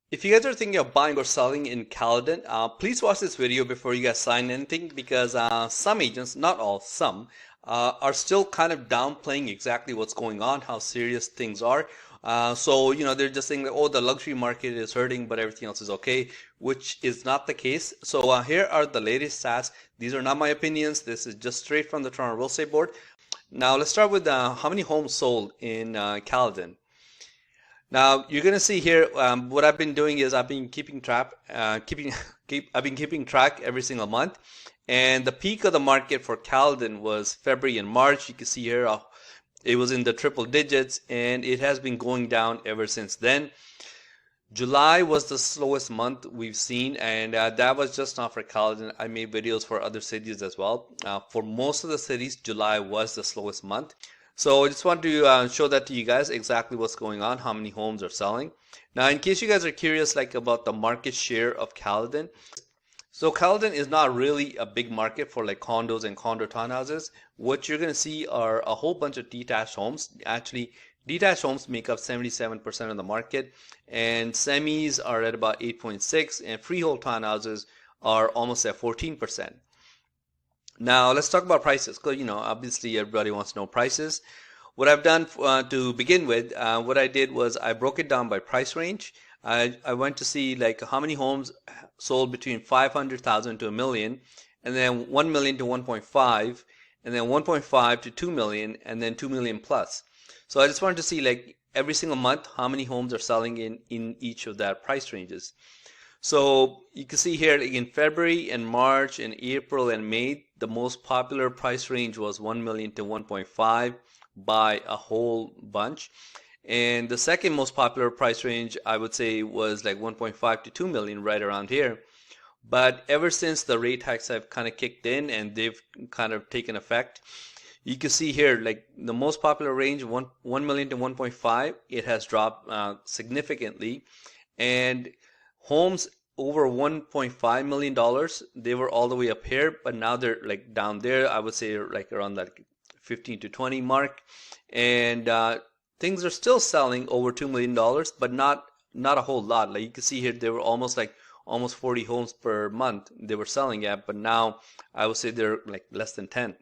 If you guys are thinking of buying or selling in Caledon, please watch this video before you guys sign anything because some agents, not all, some, are still kind of downplaying exactly what's going on, how serious things are. They're just saying that, oh, the luxury market is hurting, but everything else is okay, which is not the case. So here are the latest stats. These are not my opinions. This is just straight from the Toronto Real Estate Board. Now, let's start with how many homes sold in Caledon. Now you're gonna see here what I've been doing is I've been keeping track, I've been keeping track every single month, and the peak of the market for Caledon was February and March. You can see here it was in the triple digits, and it has been going down ever since then. July was the slowest month we've seen, and that was just not for Caledon. I made videos for other cities as well. For most of the cities, July was the slowest month. So I just want to show that to you guys exactly what's going on, how many homes are selling. Now, in case you guys are curious like about the market share of Caledon, so Caledon is not really a big market for like condos and condo townhouses. What you're going to see are a whole bunch of detached homes. Actually, detached homes make up 77% of the market, and semis are at about 8.6, and freehold townhouses are almost at 14%. Now let's talk about prices, because obviously everybody wants to know prices. What I've done to begin with, what I did was I broke it down by price range. I went to see like how many homes sold between 500,000 to a million, and then 1 million to 1.5, and then 1.5 to 2 million, and then 2 million plus. So I just wanted to see like every single month how many homes are selling in each of that price ranges. So you can see here in February and March and April and May, the most popular price range was 1 million to 1.5 by a whole bunch. And the second most popular price range, I would say, was like 1.5 to 2 million, right around here. But ever since the rate hikes have kind of kicked in and they've kind of taken effect, you can see here like the most popular range, 1 million to 1.5, it has dropped significantly. And homes over $1.5 million, they were all the way up here, but now they're like down there. I would say like around that 15 to 20 mark. And things are still selling over $2 million, but not a whole lot. Like you can see here, they were almost 40 homes per month they were selling at, but now I would say they're like less than 10.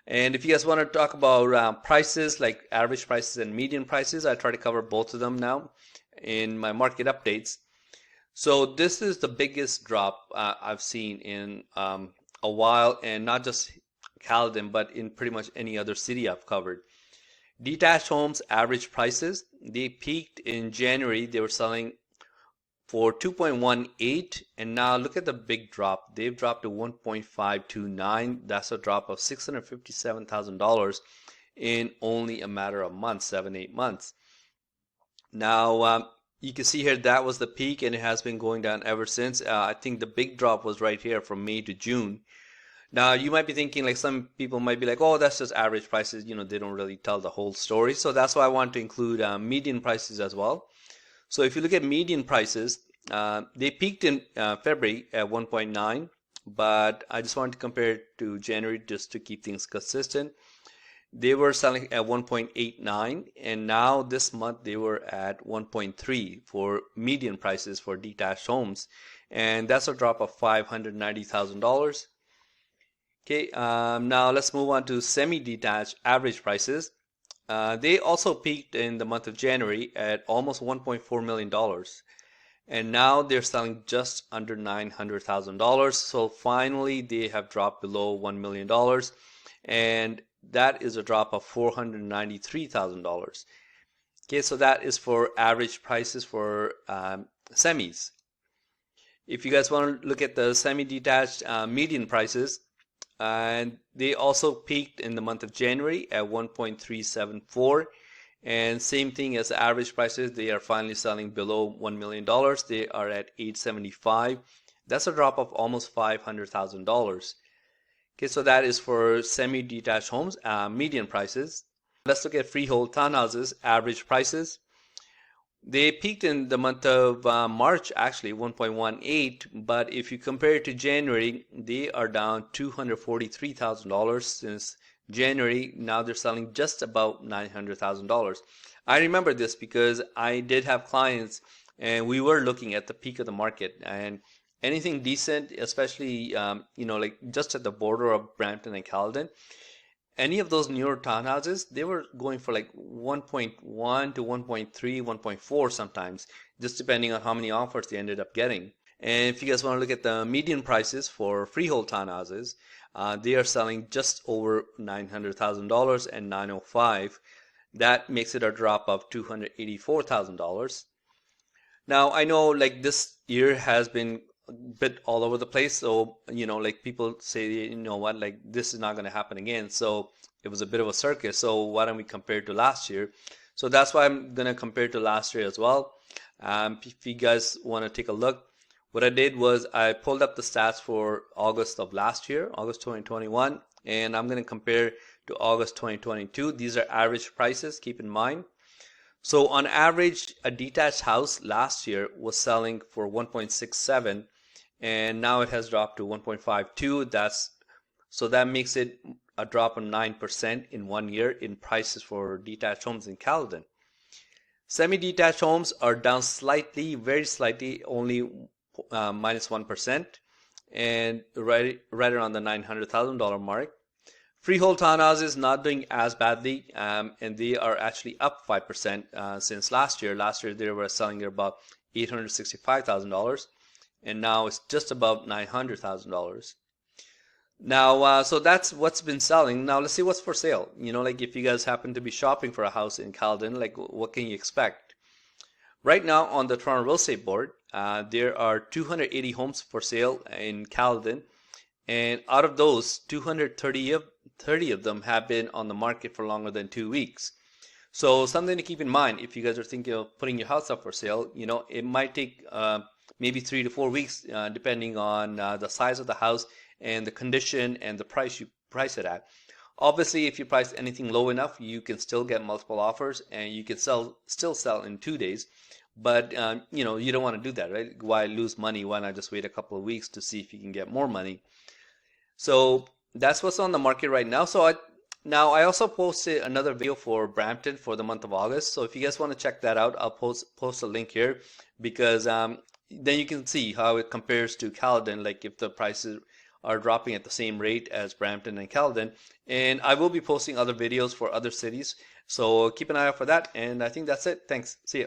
And if you guys want to talk about prices, like average prices and median prices, I try to cover both of them now in my market updates. So this is the biggest drop I've seen in a while, and not just Caledon, but in pretty much any other city I've covered. Detached homes average prices, they peaked in January. They were selling for 2.18, and now look at the big drop. They've dropped to 1.529. That's a drop of $657,000 in only a matter of months, 7-8 months. Now you can see here that was the peak, and it has been going down ever since. I think the big drop was right here from May to June. Now you might be thinking, like some people might be like, oh, that's just average prices. They don't really tell the whole story. So that's why I want to include median prices as well. So if you look at median prices, they peaked in February at 1.9, but I just wanted to compare it to January just to keep things consistent. They were selling at 1.89, and now this month they were at 1.3 for median prices for detached homes, and that's a drop of $590,000. Okay, now let's move on to semi-detached average prices. They also peaked in the month of January at almost $1.4 million, and now they're selling just under $900,000. So finally, they have dropped below $1 million, and that is a drop of $493,000. Okay, so that is for average prices for semis. If you guys want to look at the semi-detached median prices, and they also peaked in the month of January at 1.374, and same thing as the average prices, they are finally selling below $1 million. They are at 875. That's a drop of almost $500,000. Okay, so that is for semi-detached homes, median prices. Let's look at freehold townhouses, average prices. They peaked in the month of March, actually 1.18, but if you compare it to January, they are down $243,000 since January. Now they're selling just about $900,000. I remember this because I did have clients and we were looking at the peak of the market, and anything decent, especially like just at the border of Brampton and Caledon, any of those newer townhouses, they were going for like 1.1 to 1.3, 1.4 sometimes, just depending on how many offers they ended up getting. And if you guys want to look at the median prices for freehold townhouses, they are selling just over $900,000 and 905. That makes it a drop of $284,000. Now, I know like this year has been a bit all over the place. So, like people say, you know what, like this is not going to happen again. So it was a bit of a circus. So why don't we compare it to last year? So that's why I'm going to compare it to last year as well. If you guys want to take a look, what I did was I pulled up the stats for August of last year, August 2021, and I'm going to compare to August 2022. These are average prices, keep in mind. So on average, a detached house last year was selling for 1.67, and now it has dropped to 1.52. So that makes it a drop of 9% in 1 year in prices for detached homes in Caledon. Semi-detached homes are down slightly, very slightly, only minus 1%, and right around the $900,000 mark. Freehold townhouses not doing as badly, and they are actually up 5% since last year. Last year they were selling at about $865,000, and now it's just above $900,000. Now, so that's what's been selling. Now let's see what's for sale. Like if you guys happen to be shopping for a house in Caledon, like what can you expect? Right now on the Toronto Real Estate Board, there are 280 homes for sale in Caledon, and out of those, 230 of them have been on the market for longer than 2 weeks. So something to keep in mind if you guys are thinking of putting your house up for sale, it might take maybe 3 to 4 weeks depending on the size of the house and the condition and the price you price it at. Obviously, if you price anything low enough, you can still get multiple offers and you can still sell in 2 days. But you don't want to do that, right? Why lose money? Why not just wait a couple of weeks to see if you can get more money? So that's what's on the market right now. Now I also posted another video for Brampton for the month of August. So if you guys want to check that out, I'll post a link here, because then you can see how it compares to Caledon, like if the prices are dropping at the same rate as Brampton and Caledon. And I will be posting other videos for other cities. So keep an eye out for that. And I think that's it. Thanks. See ya.